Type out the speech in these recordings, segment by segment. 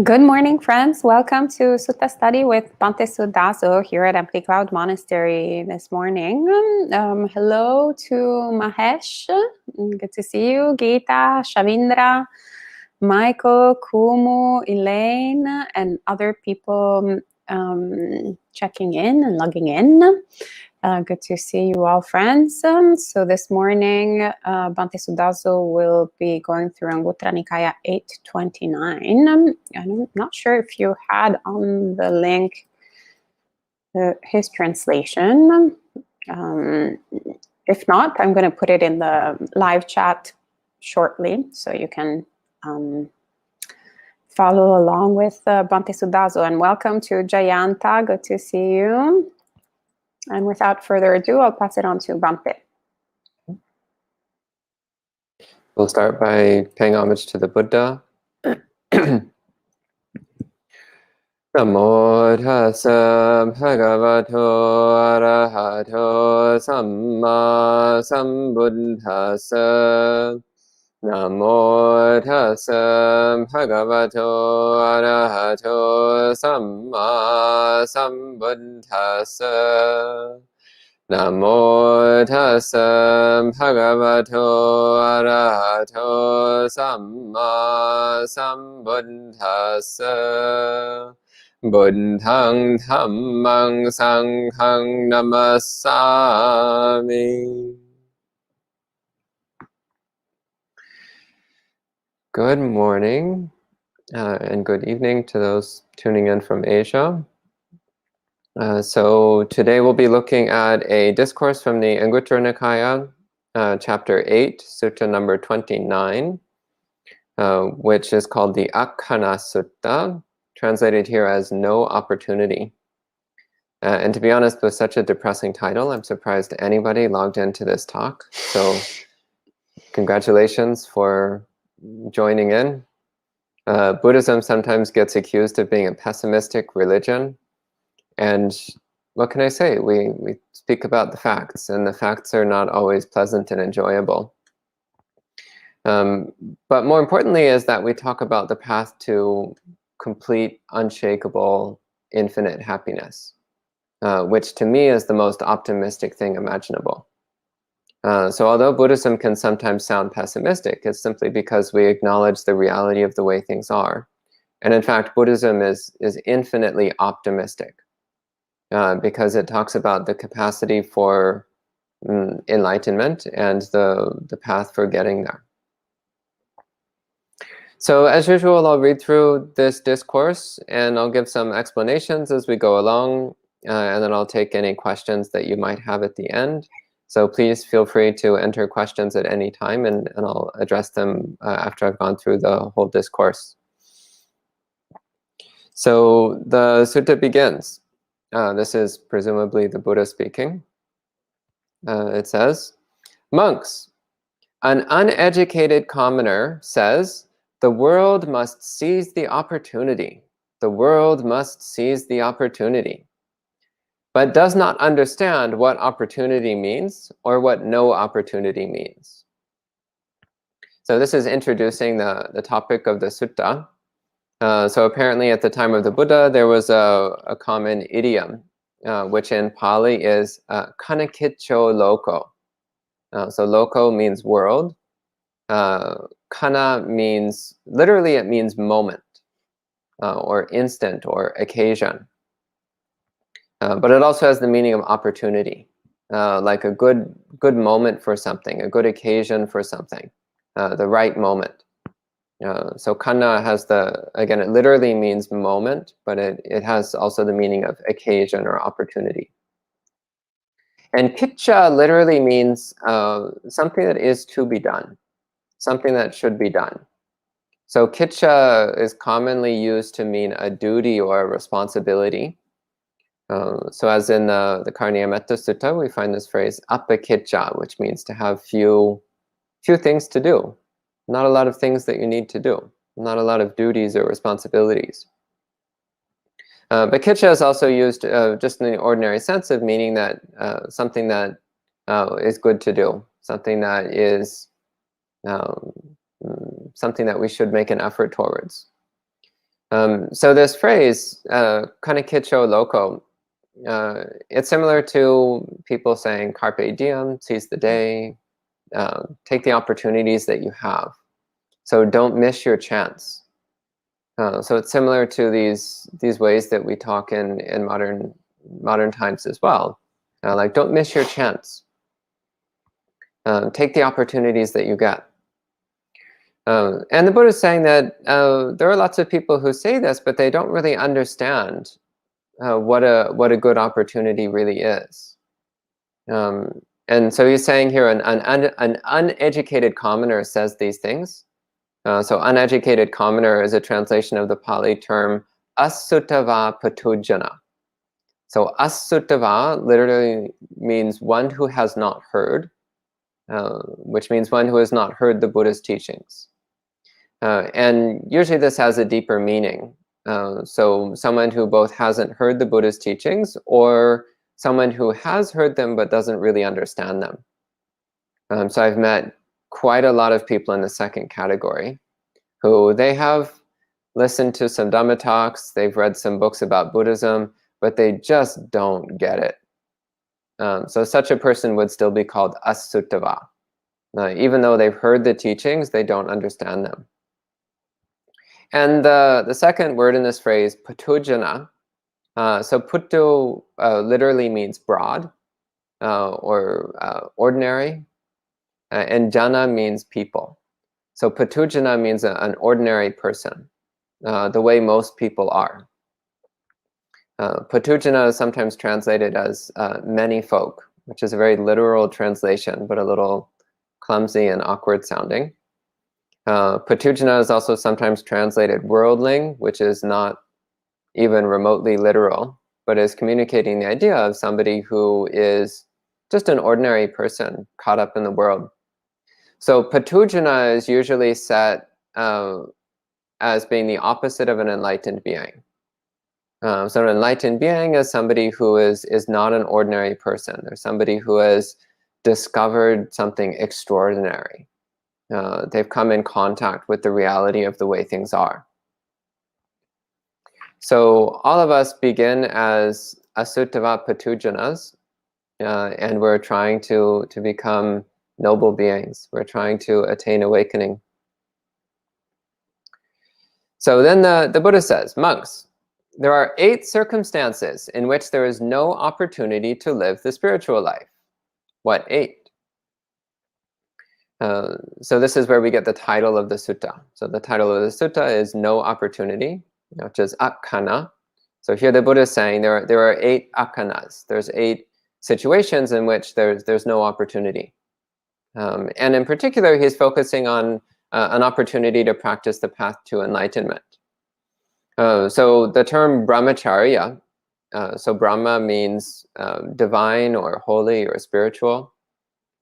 Good morning, friends. Welcome to Sutta Study with Bhante Suddhaso here at Empty Cloud Monastery this morning. Hello to Mahesh. Good to see you. Geeta, Shavindra, Michael, Kumu, Elaine, and other people checking in and logging in. Good to see you all, friends. So this morning, Bhante Suddhaso will be going through Anguttara Nikaya 829. I'm not sure if you had on the link his translation. If not, I'm going to put it in the live chat shortly so you can follow along with Bhante Suddhaso. And welcome to Jayanta. Good to see you. And without further ado, I'll pass it on to Bhante. We'll start by paying homage to the Buddha. Namo tassa bhagavato arahato samma sambuddhassa. Namo tassa bhagavato arahato samma sambuddhassa. Namo tassa bhagavato arahato samma sambuddhassa. Buddhang dhammang sanghang namassami. Good morning and good evening to those tuning in from Asia. So today we'll be looking at a discourse from the Anguttara Nikaya, chapter 8, sutta number 29, which is called the Akkhana Sutta, translated here as no opportunity. And to be honest, with such a depressing title, I'm surprised anybody logged into this talk. So congratulations for joining in. Buddhism sometimes gets accused of being a pessimistic religion. And what can I say? We speak about the facts, and the facts are not always pleasant and enjoyable. But more importantly is that we talk about the path to complete, unshakable, infinite happiness, which to me is the most optimistic thing imaginable. So although Buddhism can sometimes sound pessimistic, it's simply because we acknowledge the reality of the way things are. And in fact, Buddhism is infinitely optimistic. Because it talks about the capacity for enlightenment and the path for getting there. So as usual, I'll read through this discourse and I'll give some explanations as we go along, and then I'll take any questions that you might have at the end. So please feel free to enter questions at any time, and I'll address them after I've gone through the whole discourse. So the sutta begins. This is presumably the Buddha speaking. It says, "Monks, an uneducated commoner says, the world must seize the opportunity. The world must seize the opportunity, but does not understand what opportunity means or what no opportunity means." So this is introducing the topic of the sutta. So apparently at the time of the Buddha, there was a common idiom, which in Pali is kanakitcho loko. So loko means world. Kana means, literally it means moment, or instant, or occasion. But it also has the meaning of opportunity, like a good moment for something, a good occasion for something, the right moment. So kana has again, it literally means moment, but it has also the meaning of occasion or opportunity. And kitcha literally means something that is to be done, something that should be done. So kitcha is commonly used to mean a duty or a responsibility. So as in the Karniyametta Sutta, we find this phrase apakitcha, which means to have few things to do. Not a lot of things that you need to do. Not a lot of duties or responsibilities. But kitcha is also used just in the ordinary sense of meaning that something that is good to do. Something that is something that we should make an effort towards. So this phrase, kind of kicho loco, it's similar to people saying carpe diem, seize the day, take the opportunities that you have. So don't miss your chance. So it's similar to these ways that we talk in modern times as well. Like, don't miss your chance. Take the opportunities that you get. And the Buddha is saying that there are lots of people who say this, but they don't really understand what a good opportunity really is. And so he's saying here, an uneducated commoner says these things. So uneducated commoner is a translation of the Pali term asuttava patujana. So asuttava literally means one who has not heard, which means one who has not heard the Buddha's teachings. And usually this has a deeper meaning. So someone who both hasn't heard the Buddha's teachings, or someone who has heard them but doesn't really understand them. So I've met quite a lot of people in the second category who they have listened to some Dhamma talks, they've read some books about Buddhism, but they just don't get it. So such a person would still be called asuttava. Even though they've heard the teachings, they don't understand them. And the second word in this phrase, patujana, so puttu literally means broad or ordinary, and jana means people. So patujana means an ordinary person, the way most people are. Patujana is sometimes translated as many folk, which is a very literal translation, but a little clumsy and awkward sounding. Patujana is also sometimes translated worldling, which is not even remotely literal, but is communicating the idea of somebody who is just an ordinary person caught up in the world. So patujana is usually set as being the opposite of an enlightened being. So an enlightened being is somebody who is not an ordinary person. They're somebody who has discovered something extraordinary. They've come in contact with the reality of the way things are. So all of us begin as asuttava patujanas, and we're trying to become noble beings. We're trying to attain awakening. So then the Buddha says, monks, there are 8 circumstances in which there is no opportunity to live the spiritual life. What 8? So this is where we get the title of the sutta. So the title of the sutta is No Opportunity, which is akkana. So here the Buddha is saying there are 8 akkanas. There's 8 situations in which there's no opportunity. And in particular, he's focusing on an opportunity to practice the path to enlightenment. So the term brahmacharya, so Brahma means divine or holy or spiritual,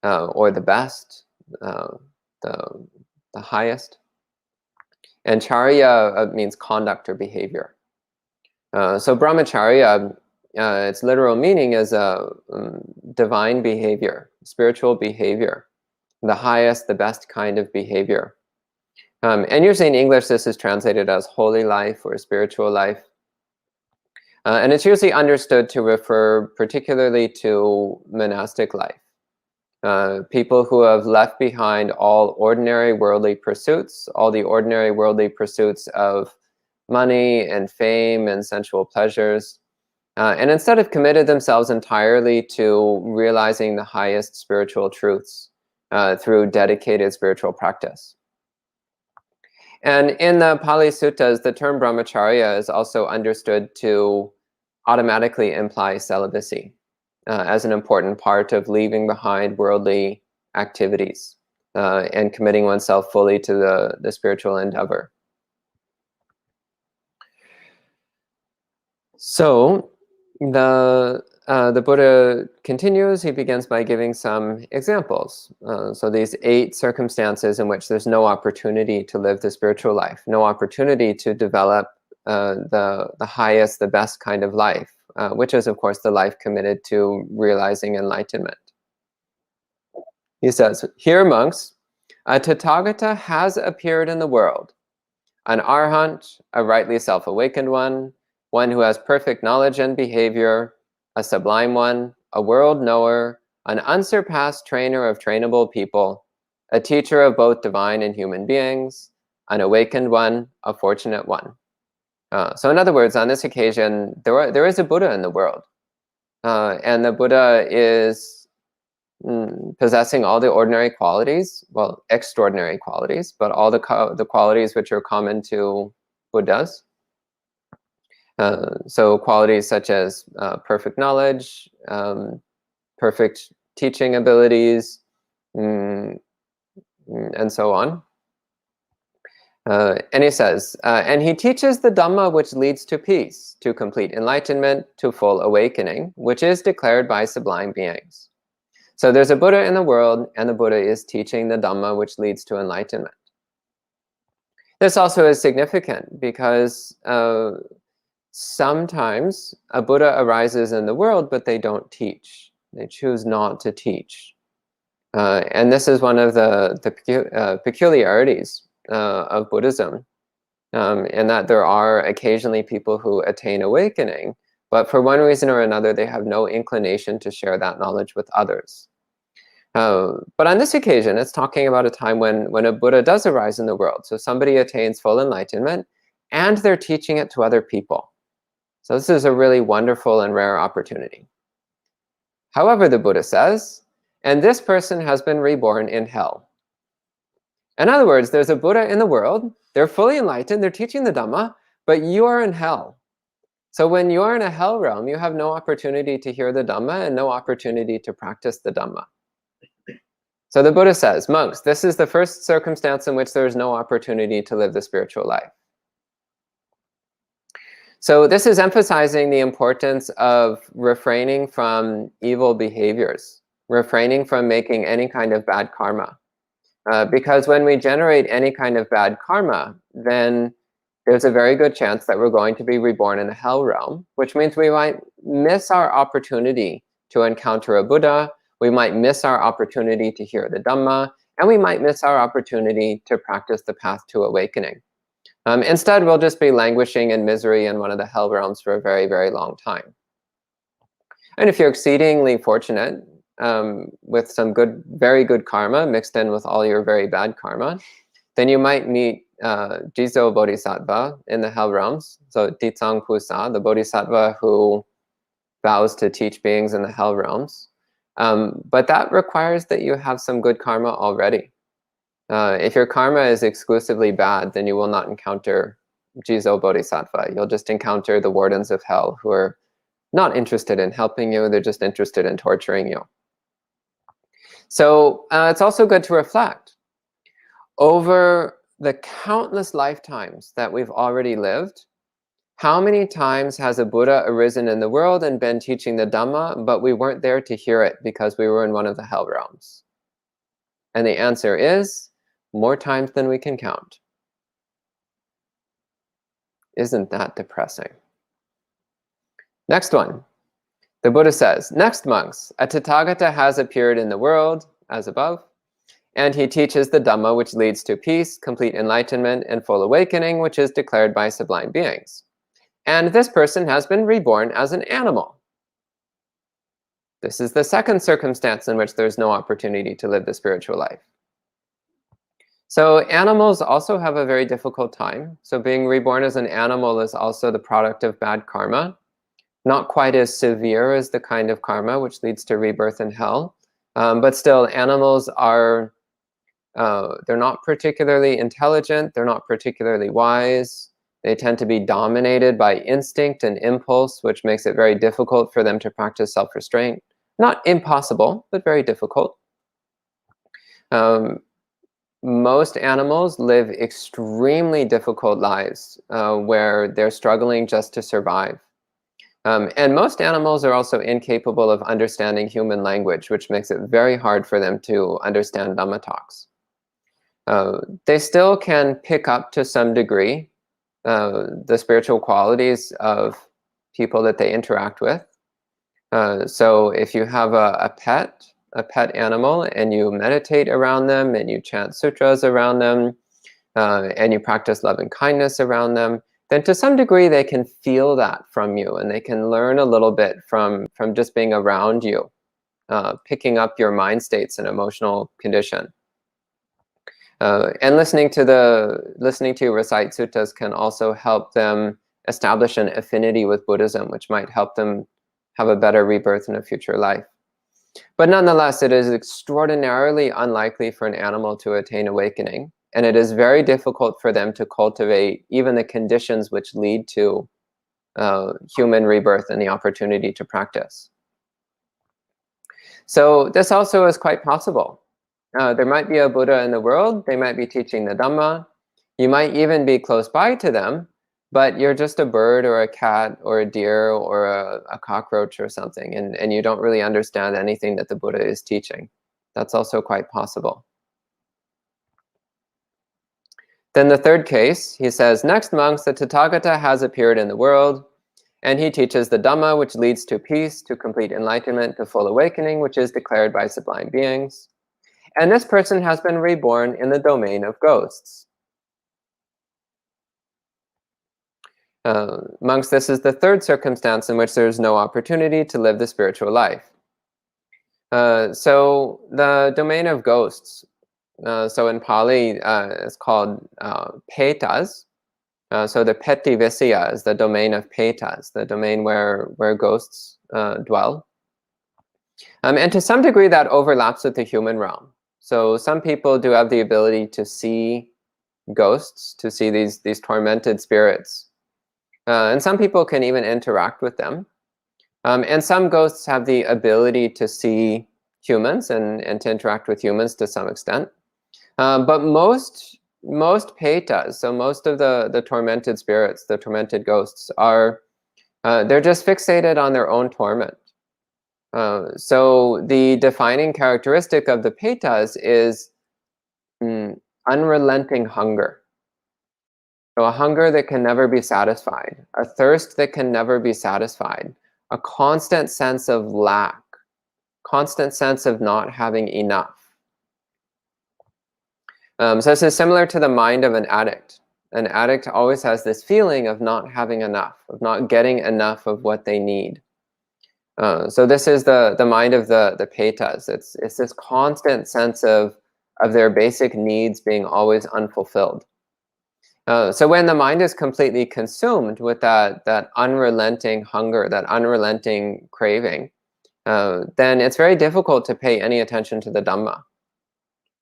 or the best, the highest. And charya means conduct or behavior. So brahmacharya, its literal meaning is divine behavior, spiritual behavior, the highest, the best kind of behavior. And usually in English, this is translated as holy life or spiritual life. And it's usually understood to refer particularly to monastic life. People who have left behind all ordinary worldly pursuits, all the ordinary worldly pursuits of money and fame and sensual pleasures, and instead have committed themselves entirely to realizing the highest spiritual truths through dedicated spiritual practice. And in the Pali Suttas, the term brahmacharya is also understood to automatically imply celibacy as an important part of leaving behind worldly activities and committing oneself fully to the spiritual endeavor. So the Buddha continues. He begins by giving some examples. So these 8 circumstances in which there's no opportunity to live the spiritual life, no opportunity to develop the highest, the best kind of life, which is, of course, the life committed to realizing enlightenment. He says, "Here, monks, a Tathagata has appeared in the world, an arhat, a rightly self-awakened one who has perfect knowledge and behavior, a sublime one, a world knower, an unsurpassed trainer of trainable people, a teacher of both divine and human beings, an awakened one, a fortunate one. So in other words, on this occasion, there is a Buddha in the world. And the Buddha is possessing all the ordinary qualities, well, extraordinary qualities, but all the qualities which are common to Buddhas. So qualities such as perfect knowledge, perfect teaching abilities, and so on. And he says, and he teaches the Dhamma which leads to peace, to complete enlightenment, to full awakening, which is declared by sublime beings. So there's a Buddha in the world, and the Buddha is teaching the Dhamma which leads to enlightenment. This also is significant because sometimes a Buddha arises in the world, but they don't teach. They choose not to teach. And this is one of the peculiarities of Buddhism, in that there are occasionally people who attain awakening, but for one reason or another, they have no inclination to share that knowledge with others. But on this occasion, it's talking about a time when a Buddha does arise in the world. So somebody attains full enlightenment, and they're teaching it to other people. So this is a really wonderful and rare opportunity. However, the Buddha says, and this person has been reborn in hell. In other words, there's a Buddha in the world, they're fully enlightened, they're teaching the Dhamma, but you are in hell. So when you're in a hell realm, you have no opportunity to hear the Dhamma and no opportunity to practice the Dhamma. So the Buddha says, monks, this is the first circumstance in which there is no opportunity to live the spiritual life. So this is emphasizing the importance of refraining from evil behaviors, refraining from making any kind of bad karma. Because when we generate any kind of bad karma, then there's a very good chance that we're going to be reborn in a hell realm, which means we might miss our opportunity to encounter a Buddha, we might miss our opportunity to hear the Dhamma, and we might miss our opportunity to practice the path to awakening. Instead, we'll just be languishing in misery in one of the hell realms for a very, very long time. And if you're exceedingly fortunate, with some very good karma mixed in with all your very bad karma, then you might meet Jizo Bodhisattva in the hell realms. So Ditsang Pusa, the Bodhisattva who vows to teach beings in the hell realms. But that requires that you have some good karma already. If your karma is exclusively bad, then you will not encounter Jizo Bodhisattva. You'll just encounter the wardens of hell who are not interested in helping you, they're just interested in torturing you. So it's also good to reflect over the countless lifetimes that we've already lived. How many times has a Buddha arisen in the world and been teaching the Dhamma, but we weren't there to hear it because we were in one of the hell realms? And the answer is more times than we can count. Isn't that depressing? Next one. The Buddha says, next monks, a Tathagata has appeared in the world, as above, and he teaches the Dhamma which leads to peace, complete enlightenment, and full awakening, which is declared by sublime beings. And this person has been reborn as an animal. This is the second circumstance in which there's no opportunity to live the spiritual life. So animals also have a very difficult time. So being reborn as an animal is also the product of bad karma. Not quite as severe as the kind of karma which leads to rebirth in hell. But still, animals are, they're not particularly intelligent, they're not particularly wise. They tend to be dominated by instinct and impulse, which makes it very difficult for them to practice self-restraint. Not impossible, but very difficult. Most animals live extremely difficult lives where they're struggling just to survive. And most animals are also incapable of understanding human language, which makes it very hard for them to understand Dhamma talks. They still can pick up to some degree the spiritual qualities of people that they interact with. So if you have a pet animal and you meditate around them and you chant sutras around them, and you practice love and kindness around them, then to some degree they can feel that from you, and they can learn a little bit from just being around you, picking up your mind states and emotional condition. And listening to you recite suttas can also help them establish an affinity with Buddhism, which might help them have a better rebirth in a future life. But nonetheless, it is extraordinarily unlikely for an animal to attain awakening, and it is very difficult for them to cultivate even the conditions which lead to human rebirth and the opportunity to practice. So this also is quite possible. There might be a Buddha in the world, they might be teaching the Dhamma, you might even be close by to them, but you're just a bird or a cat or a deer or a cockroach or something, and you don't really understand anything that the Buddha is teaching. That's also quite possible. Then the third case, he says, next monks, the Tathagata has appeared in the world, and he teaches the Dhamma, which leads to peace, to complete enlightenment, to full awakening, which is declared by sublime beings. And this person has been reborn in the domain of ghosts. Monks, this is the third circumstance in which there is no opportunity to live the spiritual life. So the domain of ghosts, so in Pali it's called petas. So the Peti Visaya is the domain of petas, the domain where ghosts dwell. And to some degree that overlaps with the human realm. So some people do have the ability to see ghosts, to see these tormented spirits. And some people can even interact with them. And some ghosts have the ability to see humans and to interact with humans to some extent. But most petas, so most of the tormented spirits, the tormented ghosts, are they're just fixated on their own torment. So the defining characteristic of the petas is unrelenting hunger. So a hunger that can never be satisfied, a thirst that can never be satisfied, a constant sense of lack, constant sense of not having enough. So this is similar to the mind of an addict. An addict always has this feeling of not having enough, of not getting enough of what they need. So this is the mind of the petas. It's this constant sense of their basic needs being always unfulfilled. So when the mind is completely consumed with that unrelenting hunger, that unrelenting craving, then it's very difficult to pay any attention to the Dhamma.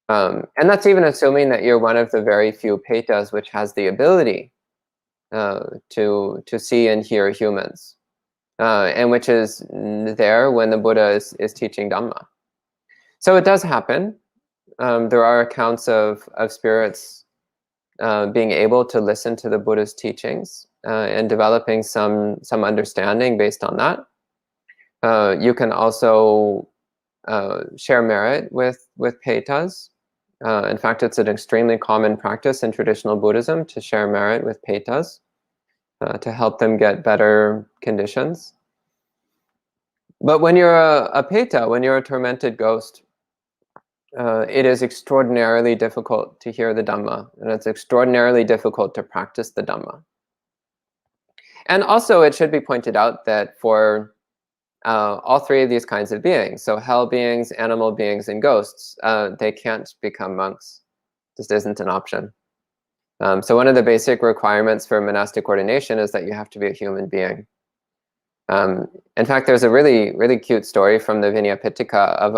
And that's even assuming that you're one of the very few petas which has the ability to see and hear humans, and which is there when the Buddha is teaching Dhamma. So it does happen. There are accounts of spirits being able to listen to the Buddha's teachings and developing some understanding based on that. You can also share merit with petas. In fact, it's an extremely common practice in traditional Buddhism to share merit with petas to help them get better conditions. But when you're a peta, when you're a tormented ghost, it is extraordinarily difficult to hear the Dhamma, and it's extraordinarily difficult to practice the Dhamma. And also, it should be pointed out that for all three of these kinds of beings, so hell beings, animal beings, and ghosts, they can't become monks. Just isn't an option. So one of the basic requirements for monastic ordination is that you have to be a human being. In fact, there's a really, really cute story from the Vinaya Pitaka of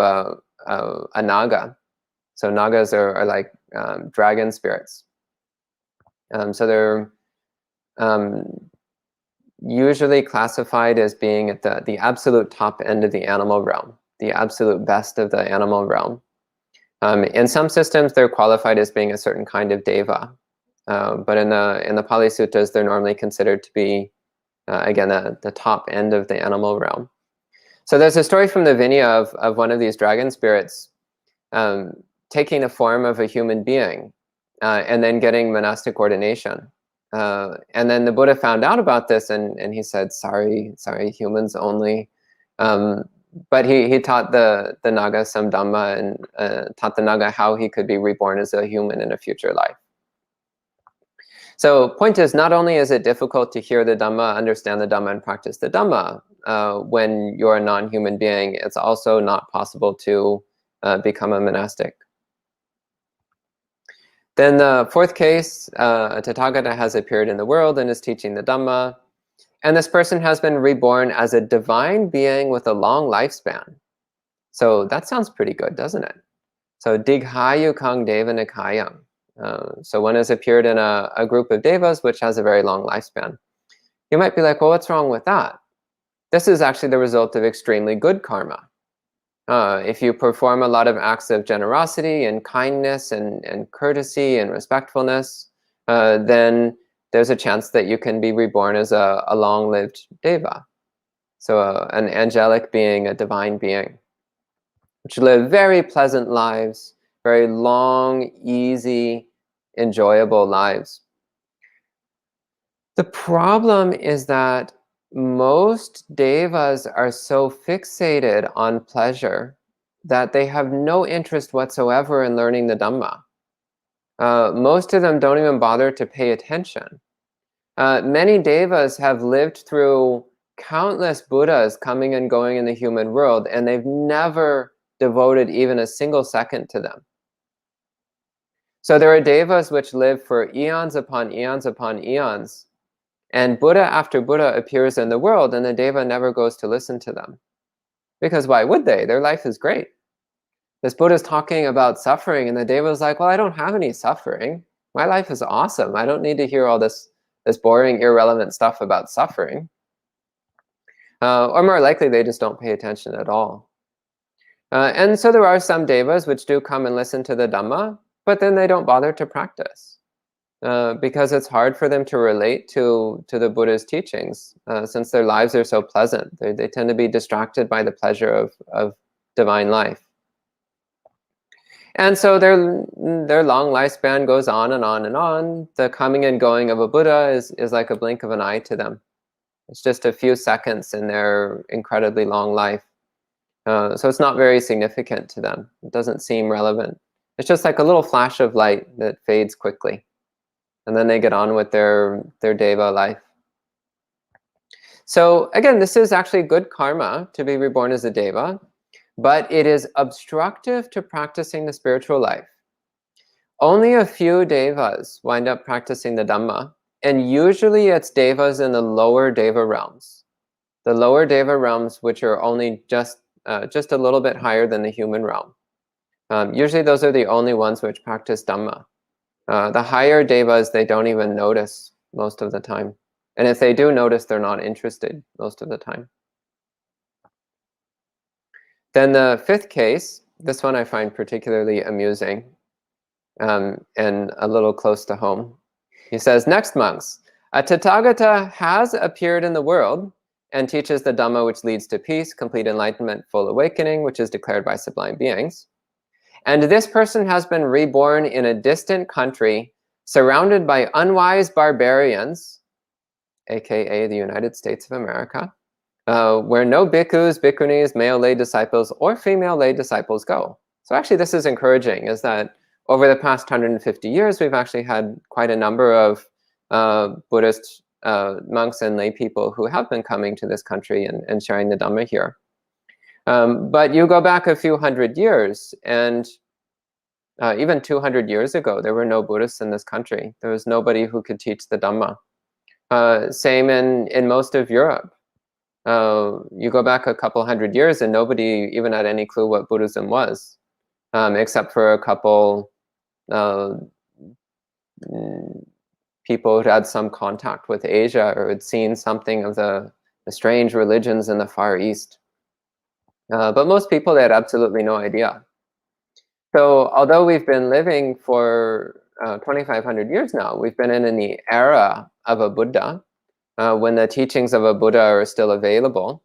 a naga. So nagas are like dragon spirits. So they're usually classified as being at the absolute top end of the animal realm, the absolute best of the animal realm. In some systems, they're qualified as being a certain kind of deva, but in the Pali Suttas, they're normally considered to be, again, the top end of the animal realm. So there's a story from the Vinaya of one of these dragon spirits taking the form of a human being and then getting monastic ordination. And then the Buddha found out about this, and he said, sorry, humans only. But he taught the Naga some Dhamma and taught the Naga how he could be reborn as a human in a future life. So point is, not only is it difficult to hear the Dhamma, understand the Dhamma, and practice the Dhamma when you're a non-human being, it's also not possible to become a monastic. Then the fourth case, a Tathagata has appeared in the world and is teaching the Dhamma. And this person has been reborn as a divine being with a long lifespan. So that sounds pretty good, doesn't it? So Dighayu Kang Deva Nikayam. So one has appeared in a group of devas which has a very long lifespan. You might be like, well, what's wrong with that? This is actually the result of extremely good karma. If you perform a lot of acts of generosity and kindness and courtesy and respectfulness, then there's a chance that you can be reborn as a long-lived deva. So an angelic being, a divine being, which live very pleasant lives, very long, easy, enjoyable lives. The problem is that most devas are so fixated on pleasure that they have no interest whatsoever in learning the Dhamma. Most of them don't even bother to pay attention. Many devas have lived through countless Buddhas coming and going in the human world, and they've never devoted even a single second to them. So there are devas which live for eons upon eons upon eons, and Buddha after Buddha appears in the world, and the deva never goes to listen to them. Because why would they? Their life is great. This Buddha's talking about suffering, and the deva's like, well, I don't have any suffering. My life is awesome. I don't need to hear all this boring, irrelevant stuff about suffering. Or more likely, they just don't pay attention at all. And so there are some devas which do come and listen to the Dhamma, but then they don't bother to practice because it's hard for them to relate to the Buddha's teachings since their lives are so pleasant. They tend to be distracted by the pleasure of divine life. And so their long lifespan goes on and on and on. The coming and going of a Buddha is like a blink of an eye to them. It's just a few seconds in their incredibly long life. So it's not very significant to them. It doesn't seem relevant. It's just like a little flash of light that fades quickly. And then they get on with their deva life. So again, this is actually good karma to be reborn as a deva, but it is obstructive to practicing the spiritual life. Only a few devas wind up practicing the Dhamma, and usually it's devas in the lower deva realms. The lower deva realms, which are only just a little bit higher than the human realm. Usually those are the only ones which practice Dhamma. The higher devas, they don't even notice most of the time. And if they do notice, they're not interested most of the time. Then the fifth case, this one I find particularly amusing and a little close to home. He says, next monks, a Tathagata has appeared in the world and teaches the Dhamma which leads to peace, complete enlightenment, full awakening, which is declared by sublime beings. And this person has been reborn in a distant country, surrounded by unwise barbarians, aka the United States of America, where no bhikkhus, bhikkhunis, male lay disciples, or female lay disciples go. So actually this is encouraging, is that over the past 150 years, we've actually had quite a number of Buddhist monks and lay people who have been coming to this country and sharing the Dhamma here. But you go back a few hundred years, and even 200 years ago, there were no Buddhists in this country. There was nobody who could teach the Dhamma. Same in most of Europe. You go back a couple hundred years and nobody even had any clue what Buddhism was, except for a couple people who had some contact with Asia or had seen something of the strange religions in the Far East. But most people, they had absolutely no idea. So although we've been living for 2,500 years now, we've been in the era of a Buddha, when the teachings of a Buddha are still available.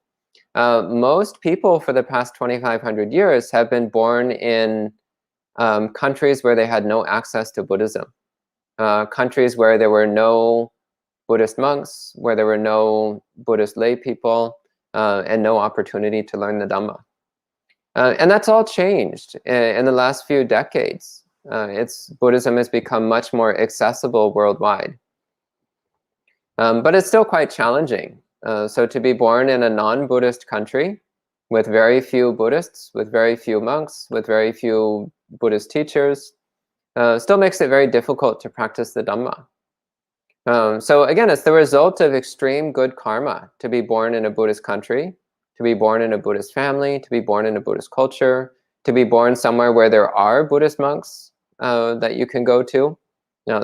Most people for the past 2,500 years have been born in countries where they had no access to Buddhism. Countries where there were no Buddhist monks, where there were no Buddhist lay people, and no opportunity to learn the Dhamma. And that's all changed in the last few decades. Buddhism has become much more accessible worldwide. But it's still quite challenging. So to be born in a non-Buddhist country with very few Buddhists, with very few monks, with very few Buddhist teachers, still makes it very difficult to practice the Dhamma. So again, it's the result of extreme good karma to be born in a Buddhist country, to be born in a Buddhist family, to be born in a Buddhist culture, to be born somewhere where there are Buddhist monks that you can go to.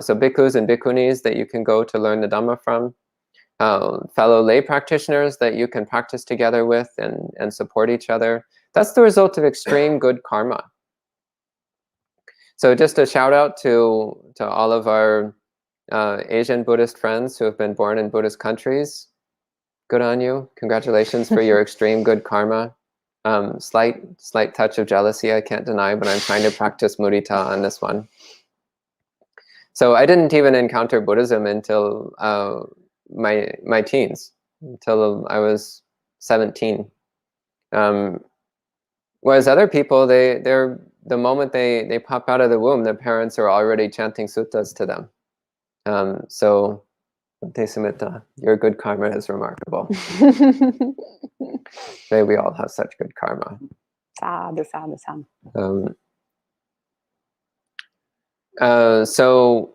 So bhikkhus and bhikkhunis that you can go to learn the Dhamma from. Fellow lay practitioners that you can practice together with and support each other. That's the result of extreme good karma. So just a shout out to all of our Asian Buddhist friends who have been born in Buddhist countries. Good on you. Congratulations for your extreme good karma. Slight touch of jealousy, I can't deny, but I'm trying to practice mudita on this one. So I didn't even encounter Buddhism until my teens, until I was 17. Whereas other people, they're the moment they pop out of the womb, their parents are already chanting suttas to them. So, Bhante Sumita, your good karma is remarkable. May we all have such good karma. Sadhu, sadhu, sadhu. So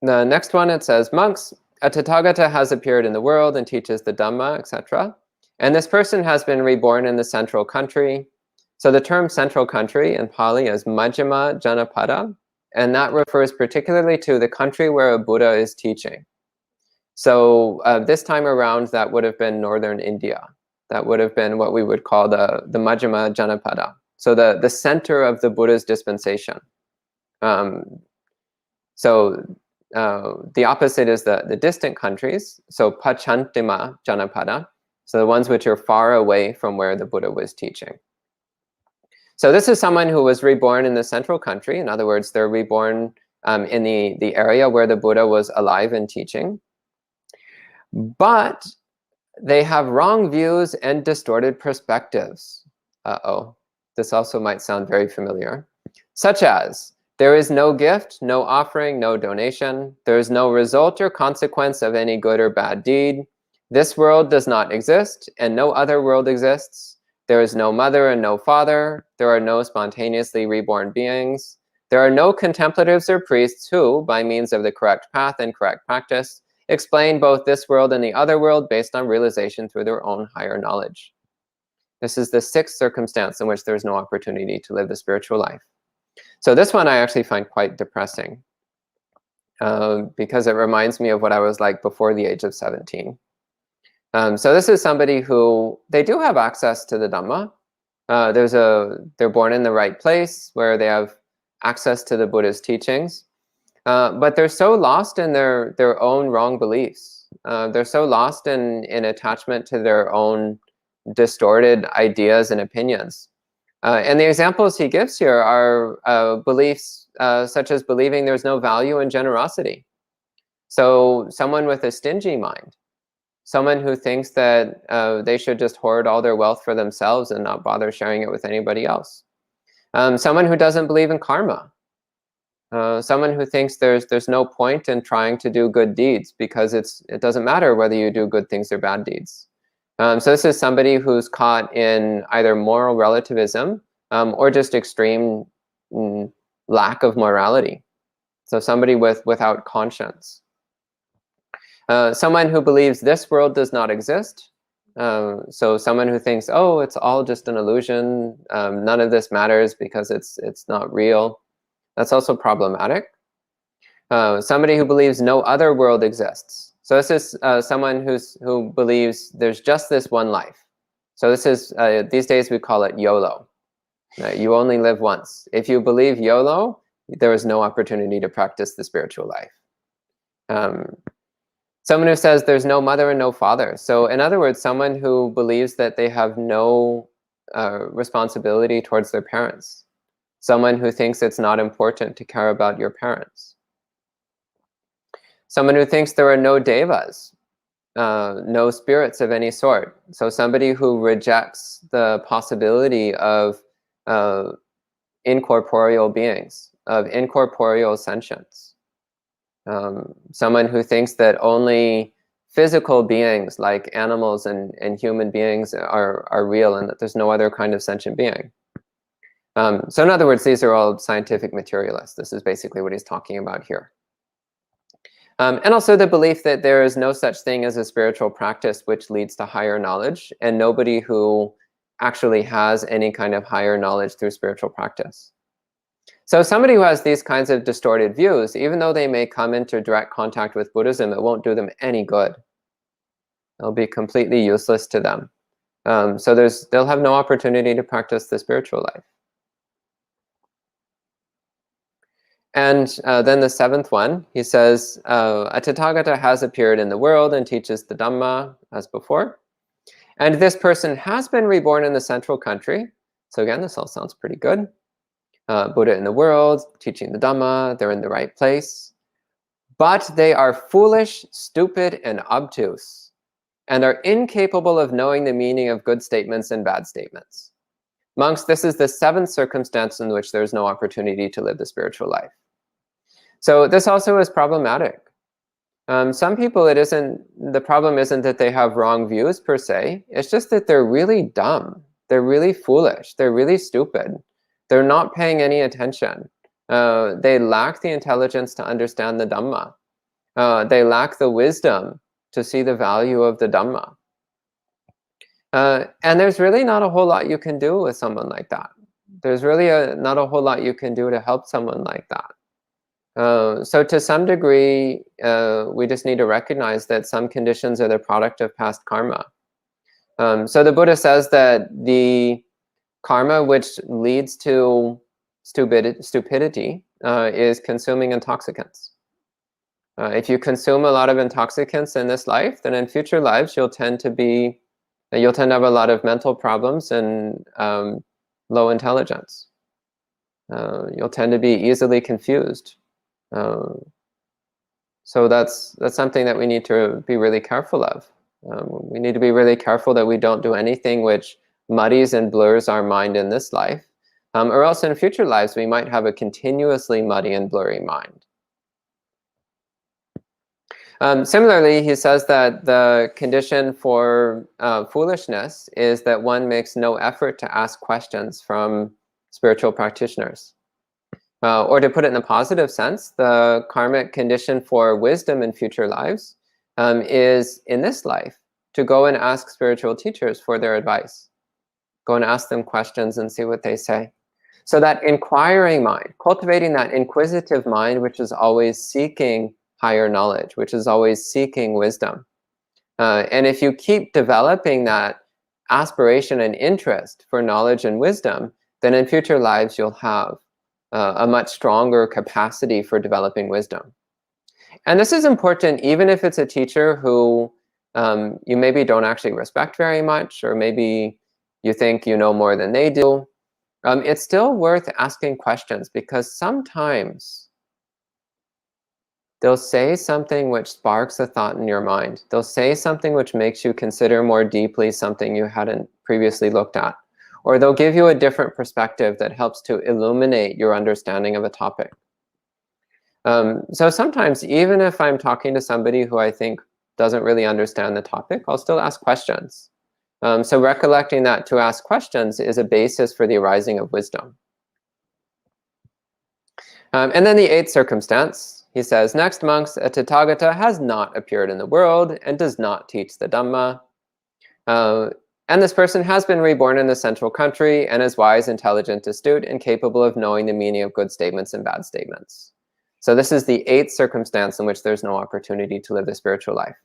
the next one, it says, monks, a Tathagata has appeared in the world and teaches the Dhamma, etc. And this person has been reborn in the central country. So the term central country in Pali is Majjhima Janapada, and that refers particularly to the country where a Buddha is teaching. So this time around, that would have been northern India. That would have been what we would call the Majjhima Janapada. So the center of the Buddha's dispensation. So the opposite is the distant countries. So Pachantima Janapada. So the ones which are far away from where the Buddha was teaching. So this is someone who was reborn in the central country. In other words, they're reborn in the area where the Buddha was alive and teaching. But they have wrong views and distorted perspectives. Uh-oh, this also might sound very familiar. Such as, there is no gift, no offering, no donation. There is no result or consequence of any good or bad deed. This world does not exist, and no other world exists. There is no mother and no father. There are no spontaneously reborn beings. There are no contemplatives or priests who, by means of the correct path and correct practice, explain both this world and the other world based on realization through their own higher knowledge. This is the sixth circumstance in which there is no opportunity to live the spiritual life. So this one I actually find quite depressing because it reminds me of what I was like before the age of 17. So this is somebody who, they do have access to the Dhamma. They're born in the right place where they have access to the Buddha's teachings. But they're so lost in their own wrong beliefs. They're so lost in attachment to their own distorted ideas and opinions. And the examples he gives here are beliefs such as believing there's no value in generosity. So someone with a stingy mind, someone who thinks that they should just hoard all their wealth for themselves and not bother sharing it with anybody else. Someone who doesn't believe in karma. Someone who thinks there's no point in trying to do good deeds because it doesn't matter whether you do good things or bad deeds. So this is somebody who's caught in either moral relativism or just extreme lack of morality. So somebody without conscience. Someone who believes this world does not exist. So someone who thinks, oh, it's all just an illusion. None of this matters because it's not real. That's also problematic. Somebody who believes no other world exists. So this is someone who believes there's just this one life. So this is, these days we call it YOLO. You only live once. If you believe YOLO, there is no opportunity to practice the spiritual life. Someone who says there's no mother and no father. So in other words, someone who believes that they have no responsibility towards their parents. Someone who thinks it's not important to care about your parents. Someone who thinks there are no devas, no spirits of any sort. So somebody who rejects the possibility of incorporeal beings, of incorporeal sentience. Someone who thinks that only physical beings like animals and human beings are real, and that there's no other kind of sentient being. So in other words, these are all scientific materialists. This is basically what he's talking about here. And also the belief that there is no such thing as a spiritual practice which leads to higher knowledge, and nobody who actually has any kind of higher knowledge through spiritual practice. So somebody who has these kinds of distorted views, even though they may come into direct contact with Buddhism, it won't do them any good. It'll be completely useless to them. So they'll have no opportunity to practice the spiritual life. And then the seventh one, he says, a Tathagata has appeared in the world and teaches the Dhamma as before. And this person has been reborn in the central country. So again, this all sounds pretty good. Buddha in the world, teaching the Dhamma, they're in the right place. But they are foolish, stupid, and obtuse, and are incapable of knowing the meaning of good statements and bad statements. Monks, this is the seventh circumstance in which there's no opportunity to live the spiritual life. So this also is problematic. Some people, the problem isn't that they have wrong views per se, it's just that they're really dumb, they're really foolish, they're really stupid, they're not paying any attention. They lack the intelligence to understand the Dhamma. They lack the wisdom to see the value of the Dhamma. And there's really not a whole lot you can do with someone like that. There's really not a whole lot you can do to help someone like that. So to some degree, we just need to recognize that some conditions are the product of past karma. So the Buddha says that the karma which leads to stupidity is consuming intoxicants. If you consume a lot of intoxicants in this life, then in future lives you'll tend to have a lot of mental problems and low intelligence. You'll tend to be easily confused. So that's something that we need to be really careful of. We need to be really careful that we don't do anything which muddies and blurs our mind in this life, or else in future lives we might have a continuously muddy and blurry mind. Similarly, he says that the condition for foolishness is that one makes no effort to ask questions from spiritual practitioners. Or to put it in a positive sense, the karmic condition for wisdom in future lives is in this life to go and ask spiritual teachers for their advice. Go and ask them questions and see what they say. So that inquiring mind, cultivating that inquisitive mind, which is always seeking higher knowledge, which is always seeking wisdom. And if you keep developing that aspiration and interest for knowledge and wisdom, then in future lives you'll have a much stronger capacity for developing wisdom. And this is important even if it's a teacher who you maybe don't actually respect very much, or maybe you think you know more than they do. It's still worth asking questions, because sometimes they'll say something which sparks a thought in your mind. They'll say something which makes you consider more deeply something you hadn't previously looked at. Or they'll give you a different perspective that helps to illuminate your understanding of a topic. So sometimes, even if I'm talking to somebody who I think doesn't really understand the topic, I'll still ask questions. So recollecting that to ask questions is a basis for the arising of wisdom. And then the eighth circumstance, he says, next, monks, a Tathagata has not appeared in the world and does not teach the Dhamma. And this person has been reborn in the central country and is wise, intelligent, astute, and capable of knowing the meaning of good statements and bad statements. So this is the eighth circumstance in which there's no opportunity to live the spiritual life.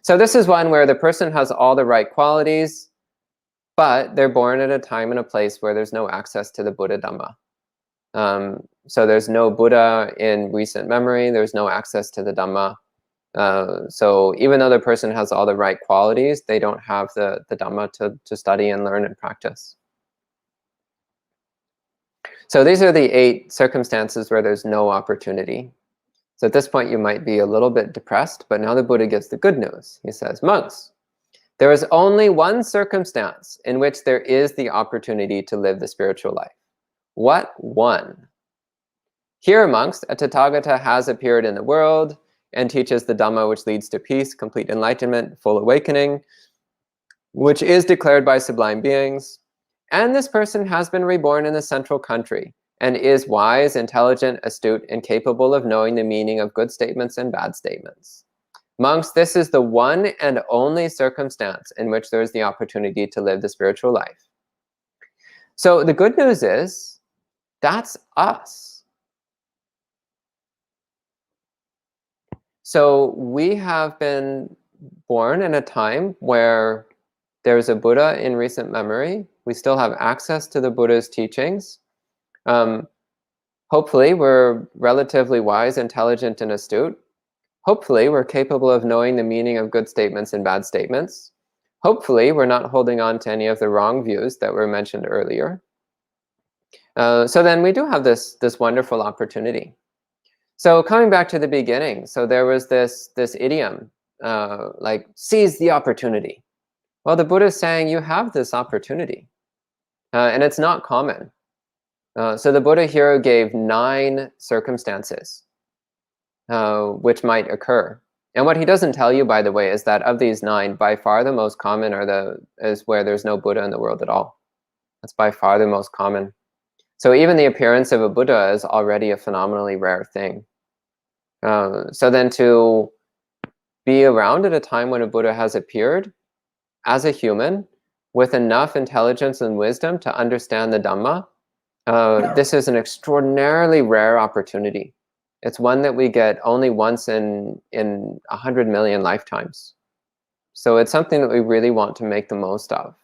So this is one where the person has all the right qualities, but they're born at a time and a place where there's no access to the Buddha Dhamma. So there's no Buddha in recent memory, there's no access to the Dhamma. So even though the person has all the right qualities, they don't have the Dhamma to study and learn and practice. So these are the 8 circumstances where there's no opportunity. So at this point you might be a little bit depressed, but now the Buddha gives the good news. He says, monks, there is only one circumstance in which there is the opportunity to live the spiritual life. What one? Here, monks, a Tathagata has appeared in the world, and teaches the Dhamma which leads to peace, complete enlightenment, full awakening, which is declared by sublime beings. And this person has been reborn in the central country and is wise, intelligent, astute, and capable of knowing the meaning of good statements and bad statements. Monks, this is the one and only circumstance in which there is the opportunity to live the spiritual life. So the good news is, that's us. So we have been born in a time where there's a Buddha in recent memory. We still have access to the Buddha's teachings. Hopefully, we're relatively wise, intelligent, and astute. Hopefully, we're capable of knowing the meaning of good statements and bad statements. Hopefully, we're not holding on to any of the wrong views that were mentioned earlier. So then we do have this wonderful opportunity. So coming back to the beginning, so there was this idiom, like, seize the opportunity. Well, the Buddha is saying you have this opportunity, and it's not common. So the Buddha here gave 9 circumstances which might occur. And what he doesn't tell you, by the way, is that of these 9, by far the most common is where there's no Buddha in the world at all. That's by far the most common. So even the appearance of a Buddha is already a phenomenally rare thing. So then to be around at a time when a Buddha has appeared as a human with enough intelligence and wisdom to understand the Dhamma, this is an extraordinarily rare opportunity. It's one that we get only once in 100 million lifetimes. So it's something that we really want to make the most of.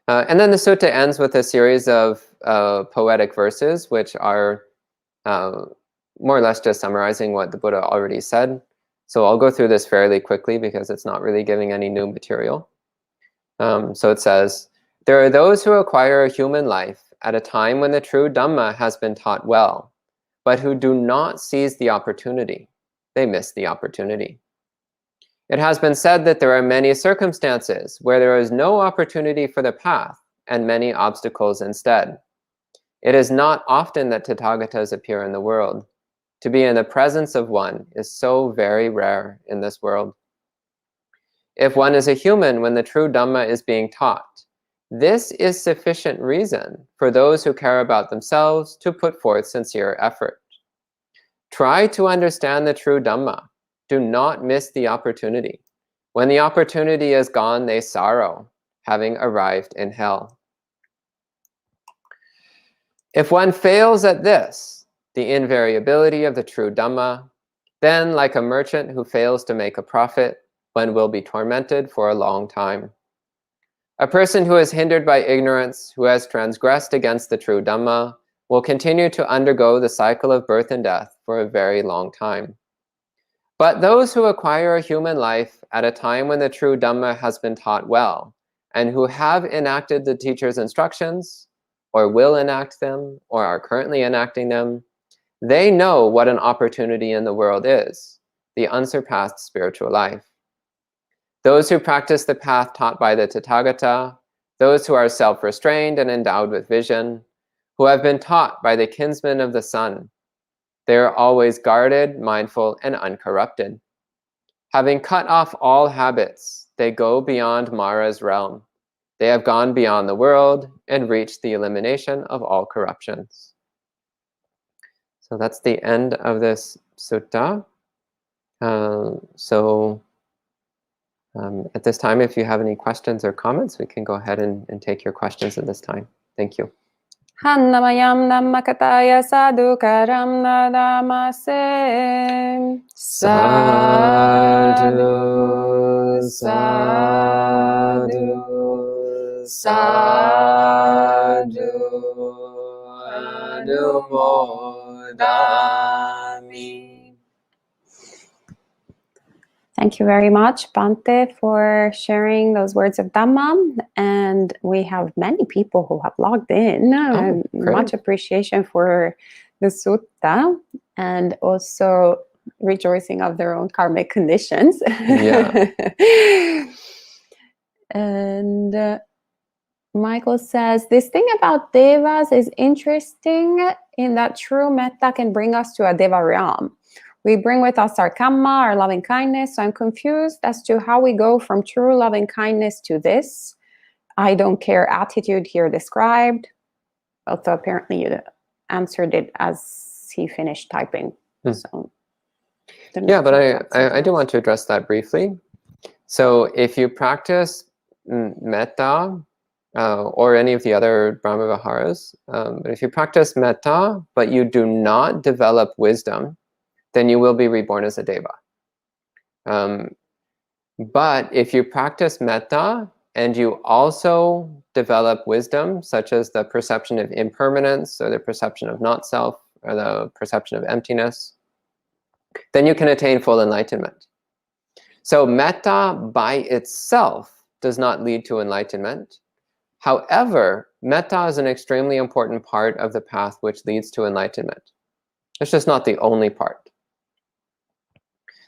And then the sutta ends with a series of poetic verses, which are more or less just summarizing what the Buddha already said. So I'll go through this fairly quickly because it's not really giving any new material. So it says, there are those who acquire a human life at a time when the true Dhamma has been taught well, but who do not seize the opportunity. They miss the opportunity. It has been said that there are many circumstances where there is no opportunity for the path and many obstacles instead. It is not often that Tathagatas appear in the world. To be in the presence of one is so very rare in this world. If one is a human when the true Dhamma is being taught, this is sufficient reason for those who care about themselves to put forth sincere effort. Try to understand the true Dhamma. Do not miss the opportunity. When the opportunity is gone, they sorrow, having arrived in hell. If one fails at this, the invariability of the true Dhamma, then like a merchant who fails to make a profit, one will be tormented for a long time. A person who is hindered by ignorance, who has transgressed against the true Dhamma, will continue to undergo the cycle of birth and death for a very long time. But those who acquire a human life at a time when the true Dhamma has been taught well, and who have enacted the teacher's instructions, or will enact them, or are currently enacting them, they know what an opportunity in the world is, the unsurpassed spiritual life. Those who practice the path taught by the Tathagata, those who are self-restrained and endowed with vision, who have been taught by the kinsman of the sun, they are always guarded, mindful, and uncorrupted. Having cut off all habits, they go beyond Mara's realm. They have gone beyond the world and reached the elimination of all corruptions. So that's the end of this sutta. At this time, if you have any questions or comments, we can go ahead and take your questions at this time. Thank you. Hannamayam Dhammakataya Sadhukaram Nadamase. Sadhu, sadhu, sadhu, anumodami. Thank you very much, Bhante, for sharing those words of Dhamma. And we have many people who have logged in. Much appreciation for the sutta and also rejoicing of their own karmic conditions. Yeah. And Michael says, this thing about devas is interesting in that true metta can bring us to a deva realm. We bring with us our karma, our loving kindness. So I'm confused as to how we go from true loving kindness to this I don't care attitude here described. Although apparently you answered it as he finished typing. So yeah, but I do want to address that briefly. So if you practice metta or any of the other Brahma Viharas, but if you practice metta but you do not develop wisdom, then you will be reborn as a deva. But if you practice metta and you also develop wisdom, such as the perception of impermanence or the perception of not self or the perception of emptiness, then you can attain full enlightenment. So metta by itself does not lead to enlightenment. However, metta is an extremely important part of the path which leads to enlightenment. It's just not the only part.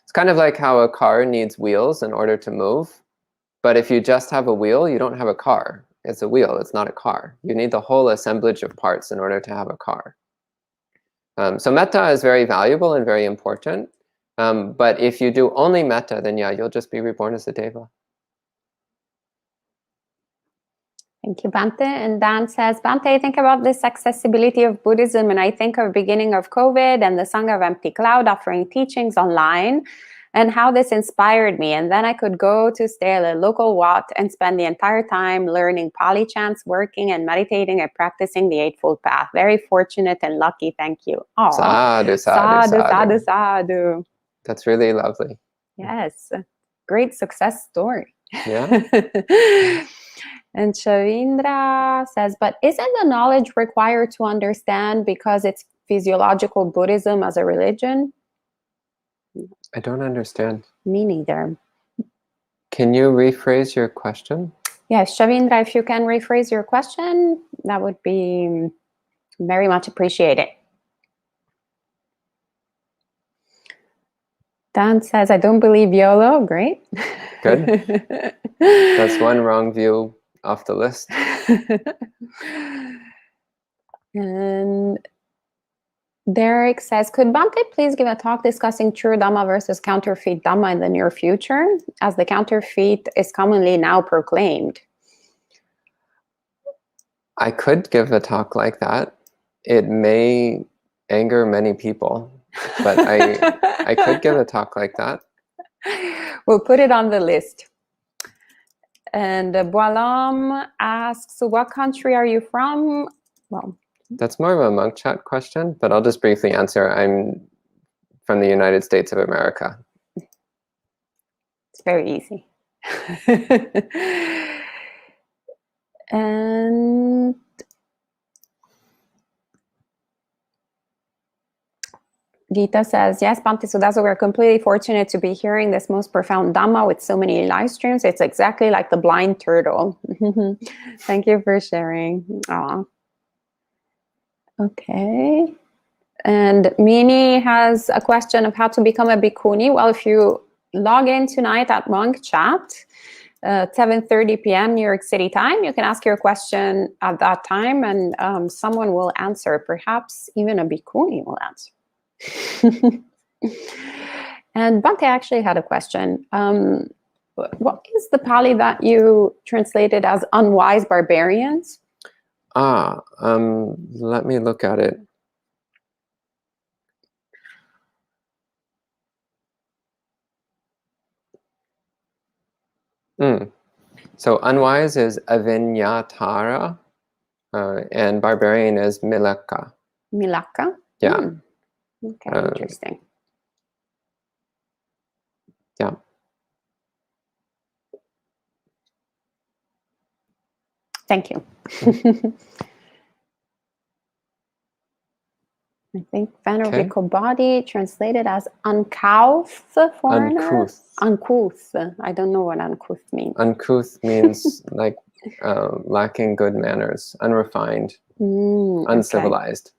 It's kind of like how a car needs wheels in order to move. But if you just have a wheel, you don't have a car. It's a wheel, it's not a car. You need the whole assemblage of parts in order to have a car. So metta is very valuable and very important. But if you do only metta, then yeah, you'll just be reborn as a deva. Thank you, Bhante. And Dan says, Bhante, I think about this accessibility of Buddhism, and I think of beginning of COVID and the Sangha of Empty Cloud offering teachings online, and how this inspired me. And then I could go to stay at a local wat and spend the entire time learning Pali chants, working and meditating and practicing the Eightfold Path. Very fortunate and lucky. Thank you. Aww. Sadhu, sadhu, sadhu, sadhu. sadhu, sadhu. That's really lovely. Yes. Great success story. Yeah. And Shavindra says, but isn't the knowledge required to understand because it's physiological Buddhism as a religion? I don't understand. Me neither. Can you rephrase your question? Yes, Shavindra, if you can rephrase your question, that would be very much appreciated. Dan says, I don't believe YOLO. Great. Good. That's one wrong view off the list. And Derek says, could Bhante please give a talk discussing true Dhamma versus counterfeit Dhamma in the near future, as the counterfeit is commonly now proclaimed? I could give a talk like that. It may anger many people, but I could give a talk like that. We'll put it on the list. And Boalam asks, what country are you from? Well, that's more of a monk chat question, but I'll just briefly answer. I'm from the United States of America. It's very easy. And Gita says, yes, Bhante Suddhaso, we're completely fortunate to be hearing this most profound Dhamma with so many live streams. It's exactly like the blind turtle. Thank you for sharing. Aww. Okay. And Mini has a question of how to become a bhikkhuni. Well, if you log in tonight at Monk Chat, 7:30 p.m. New York City time, you can ask your question at that time, and someone will answer. Perhaps even a bhikkhuni will answer. And Bhante actually had a question. What is the Pali that you translated as unwise barbarians? Let me look at it. So unwise is avinyatara, and barbarian is milaka. Milaka? Yeah. Okay, interesting. Yeah. Thank you. I think venerable body translated as uncouth foreigner. Uncouth. I don't know what uncouth means. Uncouth means like lacking good manners, unrefined, uncivilized.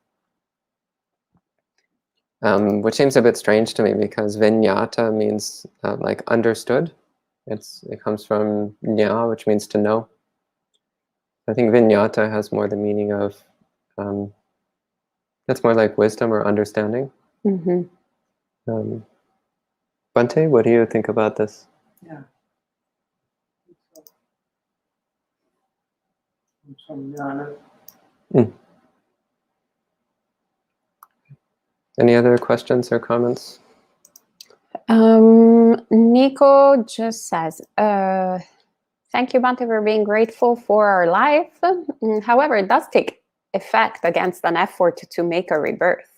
Which seems a bit strange to me because vinyata means like understood. It comes from nya, which means to know. I think vinyata has more the meaning of that's more like wisdom or understanding. Bhante, what do you think about this? Yeah. Any other questions or comments? Nico just says, thank you, Bhante, for being grateful for our life. However, it does take effect against an effort to make a rebirth.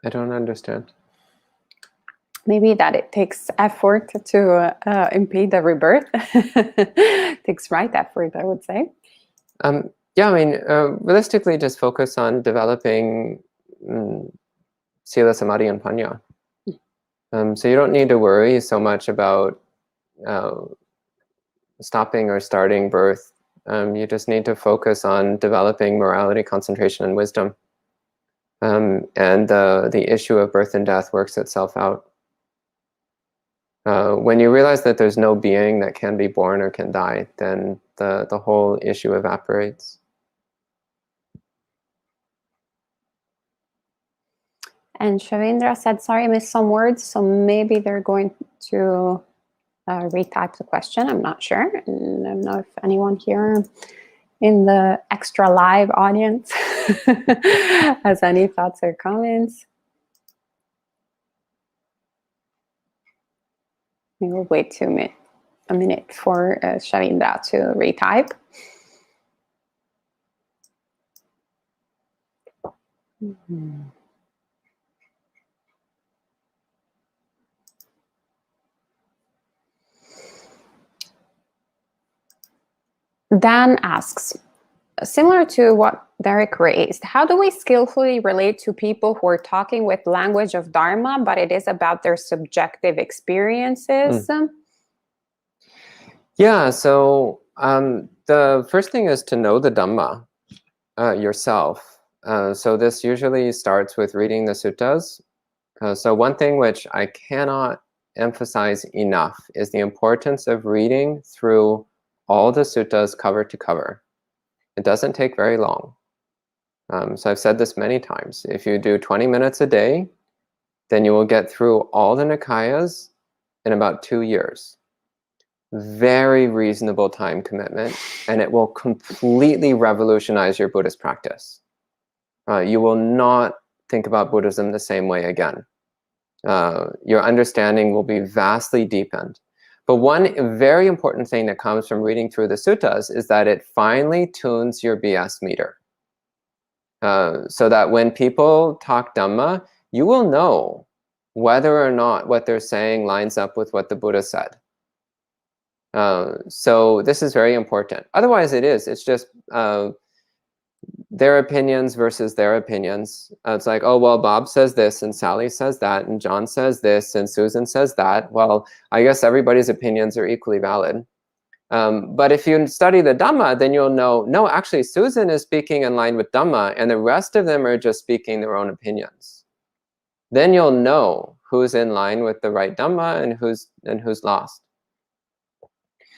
I don't understand. Maybe that it takes effort to impede the rebirth. It takes right effort, I would say. Yeah, I mean, realistically, just focus on developing Sila, Samadhi, and Panya. So you don't need to worry so much about stopping or starting birth. You just need to focus on developing morality, concentration, and wisdom. And the issue of birth and death works itself out. When you realize that there's no being that can be born or can die, then the whole issue evaporates. And Shavindra said, sorry, I missed some words, so maybe they're going to retype the question. I'm not sure. And I don't know if anyone here in the extra live audience has any thoughts or comments. We will wait a minute for Shavindra to retype. Dan asks, similar to what Derek raised, how do we skillfully relate to people who are talking with language of Dharma, but it is about their subjective experiences? Yeah, so the first thing is to know the Dhamma yourself. So this usually starts with reading the suttas. So one thing which I cannot emphasize enough is the importance of reading through all the suttas cover to cover. It doesn't take very long. So I've said this many times. If you do 20 minutes a day, then you will get through all the Nikayas in about 2 years. Very reasonable time commitment, and it will completely revolutionize your Buddhist practice. You will not think about Buddhism the same way again. Your understanding will be vastly deepened. But one very important thing that comes from reading through the suttas is that it finally tunes your BS meter. So that when people talk Dhamma, you will know whether or not what they're saying lines up with what the Buddha said. So this is very important. Otherwise it's just their opinions versus their opinions. It's like, oh, well, Bob says this, and Sally says that, and John says this, and Susan says that. Well, I guess everybody's opinions are equally valid. But if you study the Dhamma, then you'll know, no, actually, Susan is speaking in line with Dhamma, and the rest of them are just speaking their own opinions. Then you'll know who's in line with the right Dhamma and who's lost.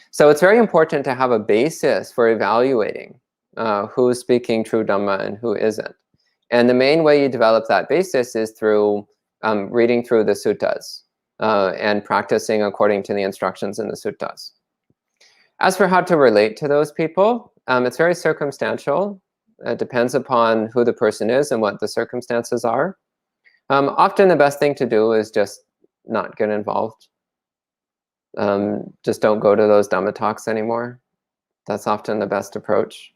So it's very important to have a basis for evaluating who's speaking true Dhamma and who isn't. And the main way you develop that basis is through reading through the suttas and practicing according to the instructions in the suttas. As for how to relate to those people, it's very circumstantial. It depends upon who the person is and what the circumstances are. Often the best thing to do is just not get involved. Just don't go to those Dhamma talks anymore. That's often the best approach.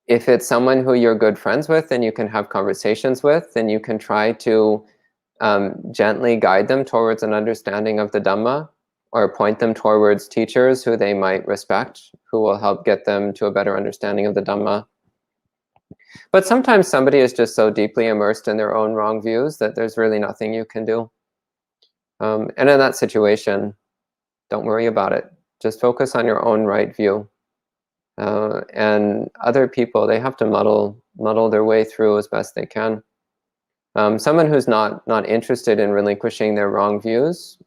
If it's someone who you're good friends with and you can have conversations with, then you can try to gently guide them towards an understanding of the Dhamma, or point them towards teachers who they might respect, who will help get them to a better understanding of the Dhamma. But sometimes somebody is just so deeply immersed in their own wrong views that there's really nothing you can do. And in that situation, don't worry about it. Just focus on your own right view. And other people, they have to muddle their way through as best they can. Someone who's not interested in relinquishing their wrong views,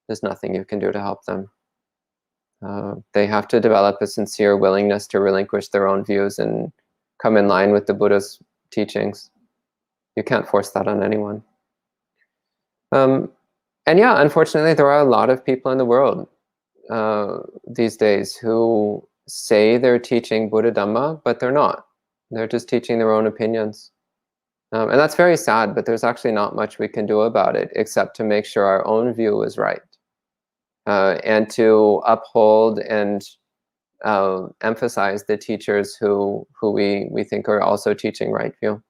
there's nothing you can do to help them. They have to develop a sincere willingness to relinquish their own views and come in line with the Buddha's teachings. You can't force that on anyone. And yeah, unfortunately, there are a lot of people in the world these days who say they're teaching Buddha Dhamma, but they're not. They're just teaching their own opinions. And that's very sad, but there's actually not much we can do about it except to make sure our own view is right. And to uphold and emphasize the teachers who we think are also teaching right view.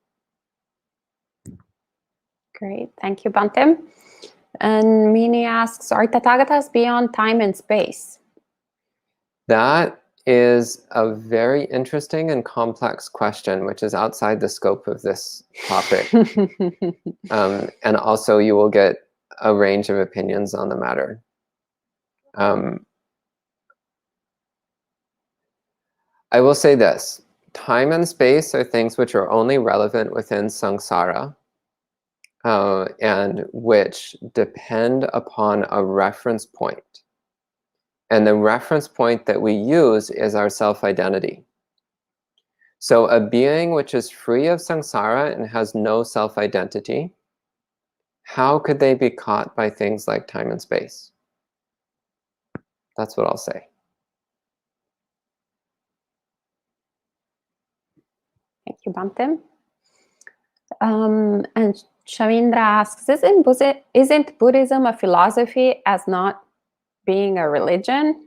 Great, thank you, Bhante. And Mini asks, are Tathagatas beyond time and space? That is a very interesting and complex question, which is outside the scope of this topic. And also you will get a range of opinions on the matter. I will say this, time and space are things which are only relevant within samsara, and which depend upon a reference point. And the reference point that we use is our self-identity. So a being which is free of samsara and has no self-identity, how could they be caught by things like time and space? That's what I'll say. Thank you, Bhante. And Shavindra asks, isn't Buddhism a philosophy as not being a religion?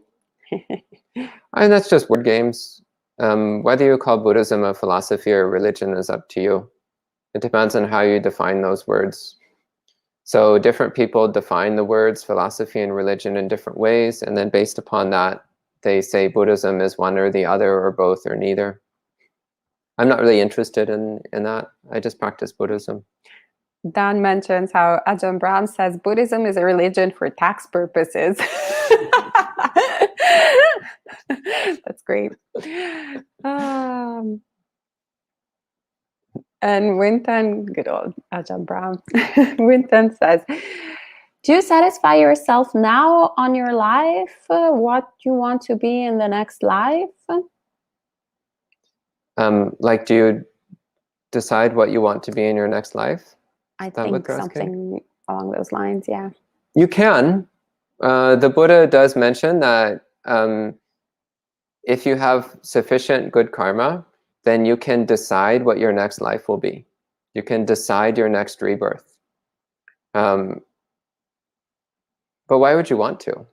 And that's just word games. Whether you call Buddhism a philosophy or a religion is up to you. It depends on how you define those words. So different people define the words philosophy and religion in different ways, and then based upon that, they say Buddhism is one or the other or both or neither. I'm not really interested in that. I just practice Buddhism. Dan mentions how Ajahn Brahm says Buddhism is a religion for tax purposes. That's great. And Winton, good old Ajahn Brahm, Winton says, do you satisfy yourself now on your life? What you want to be in the next life? Like, do you decide what you want to be in your next life? I think something along those lines, yeah. You can. The Buddha does mention that if you have sufficient good karma, then you can decide what your next life will be. You can decide your next rebirth. But why would you want to?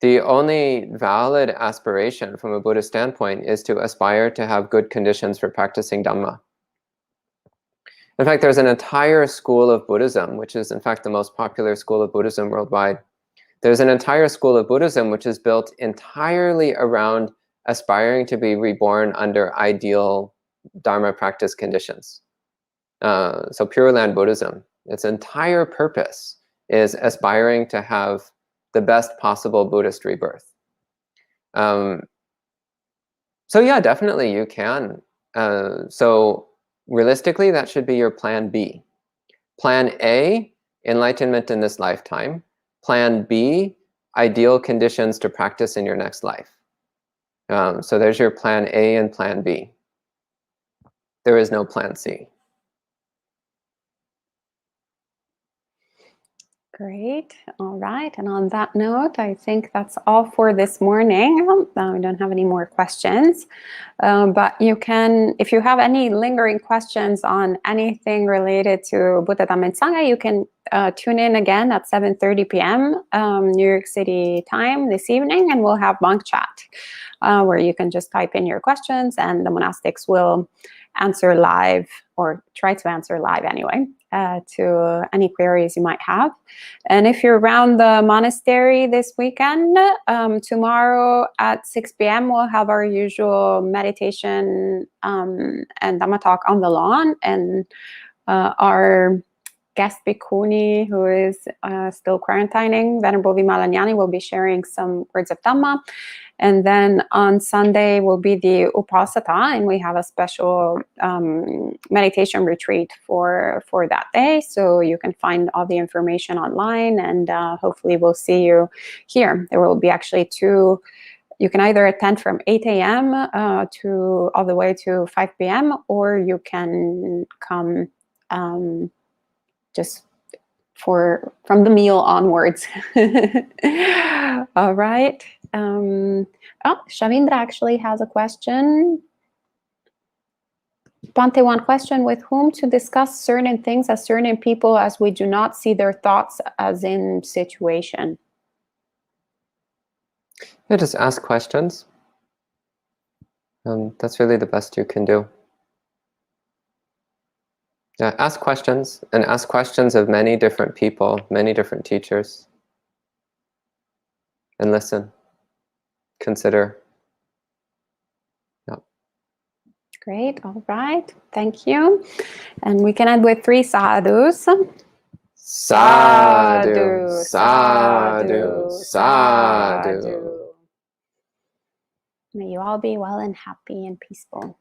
The only valid aspiration from a Buddhist standpoint is to aspire to have good conditions for practicing Dhamma. In fact, there's an entire school of Buddhism, which is in fact the most popular school of Buddhism worldwide. There's an entire school of Buddhism which is built entirely around aspiring to be reborn under ideal Dharma practice conditions. So Pure Land Buddhism, its entire purpose is aspiring to have the best possible Buddhist rebirth. So yeah, definitely you can. So realistically, that should be your plan B. Plan A, enlightenment in this lifetime. Plan B, ideal conditions to practice in your next life. So there's your plan A and plan B. There is no plan C. Great. All right. And on that note, I think that's all for this morning. We don't have any more questions. But you can, if you have any lingering questions on anything related to Buddha, Dhamma, and Sangha, you can tune in again at 7:30 p.m. New York City time this evening, and we'll have monk chat where you can just type in your questions and the monastics will answer live, or try to answer live anyway, to any queries you might have. And if you're around the monastery this weekend, tomorrow at 6 p.m. we'll have our usual meditation and Dhamma talk on the lawn, and our guest bhikkhuni, who is still quarantining, Venerable Vimalanyani, will be sharing some words of Dhamma. And then on Sunday will be the Upasata, and we have a special meditation retreat for that day. So you can find all the information online, and hopefully we'll see you here. There will be actually two you can either attend from 8 a.m. To all the way to 5 p.m. or you can come just from the meal onwards. All right. Shavindra actually has a question. Bhante, one question: with whom to discuss certain things as certain people, as we do not see their thoughts as in situation? Yeah, just ask questions. That's really the best you can do. Yeah, ask questions, and ask questions of many different people, many different teachers, and listen, consider. Yeah. Great. All right. Thank you. And we can end with 3 sadhus. Sadhu, sadhu, sadhu. May you all be well and happy and peaceful.